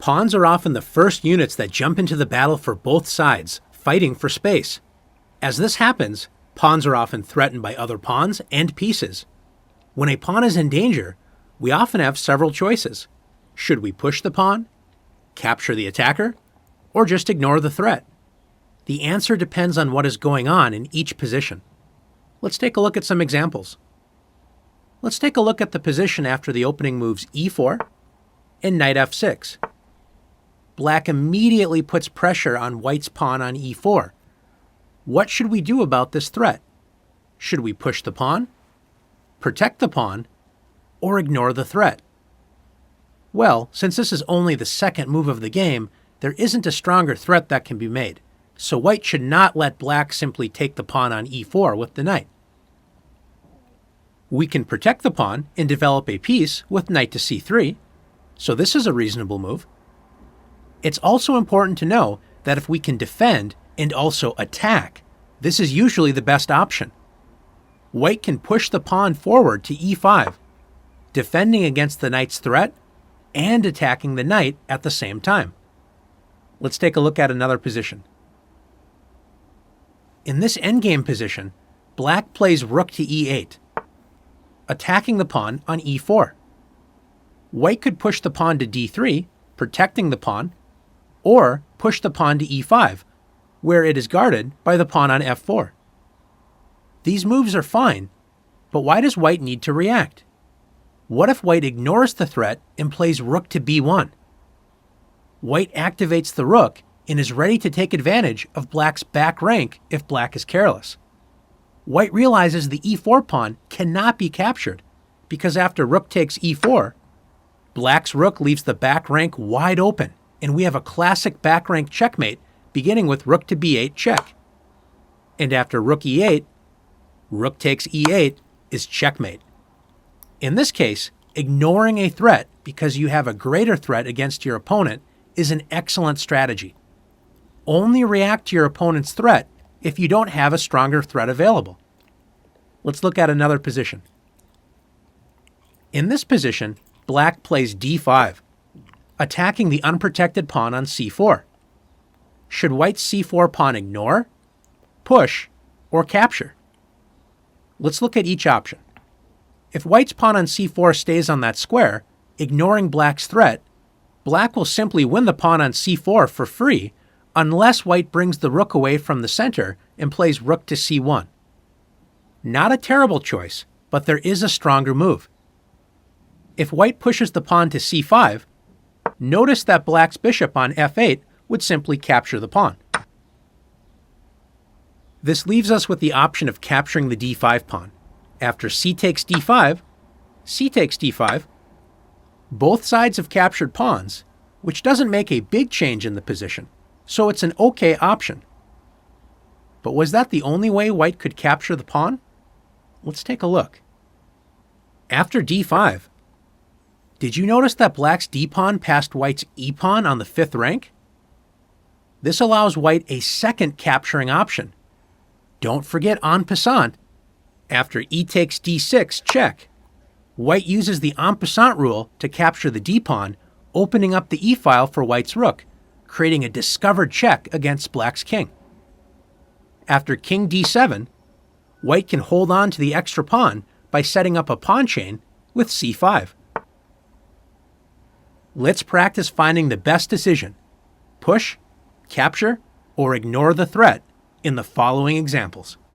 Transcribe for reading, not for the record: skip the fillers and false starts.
Pawns are often the first units that jump into the battle for both sides, fighting for space. As this happens, pawns are often threatened by other pawns and pieces. When a pawn is in danger, we often have several choices. Should we push the pawn, capture the attacker, or just ignore the threat? The answer depends on what is going on in each position. Let's take a look at some examples. Let's take a look at the position after the opening moves e4 and knight f6. Black immediately puts pressure on white's pawn on e4. What should we do about this threat? Should we push the pawn, protect the pawn, or ignore the threat? Well, since this is only the second move of the game, there isn't a stronger threat that can be made, so white should not let black simply take the pawn on e4 with the knight. We can protect the pawn and develop a piece with knight to c3, so this is a reasonable move. It's also important to know that if we can defend and also attack, this is usually the best option. White can push the pawn forward to e5, defending against the knight's threat and attacking the knight at the same time. Let's take a look at another position. In this endgame position, black plays rook to e8, attacking the pawn on e4. White could push the pawn to d3, protecting the pawn, or push the pawn to e5, where it is guarded by the pawn on f4. These moves are fine, but why does white need to react? What if white ignores the threat and plays rook to b1? White activates the rook and is ready to take advantage of black's back rank if black is careless. White realizes the e4 pawn cannot be captured because after rook takes e4, black's rook leaves the back rank wide open, and we have a classic back rank checkmate beginning with rook to b8 check. And after rook e8, rook takes e8 is checkmate. In this case, ignoring a threat because you have a greater threat against your opponent is an excellent strategy. Only react to your opponent's threat if you don't have a stronger threat available. Let's look at another position. In this position, black plays d5, attacking the unprotected pawn on c4. Should white's c4 pawn ignore, push, or capture? Let's look at each option. If white's pawn on c4 stays on that square, ignoring black's threat, black will simply win the pawn on c4 for free unless white brings the rook away from the center and plays rook to c1. Not a terrible choice, but there is a stronger move. If white pushes the pawn to c5, notice that black's bishop on f8 would simply capture the pawn. This leaves us with the option of capturing the d5 pawn. After c takes d5, c takes d5. Both sides have captured pawns, which doesn't make a big change in the position, so it's an okay option. But was that the only way white could capture the pawn? Let's take a look. After d5, did you notice that black's d-pawn passed white's e-pawn on the 5th rank? This allows white a second capturing option. Don't forget en passant, after e takes d6 check, white uses the en passant rule to capture the d-pawn, opening up the e-file for white's rook, creating a discovered check against black's king. After king d7, white can hold on to the extra pawn by setting up a pawn chain with c5. Let's practice finding the best decision: push, capture, or ignore the threat in the following examples.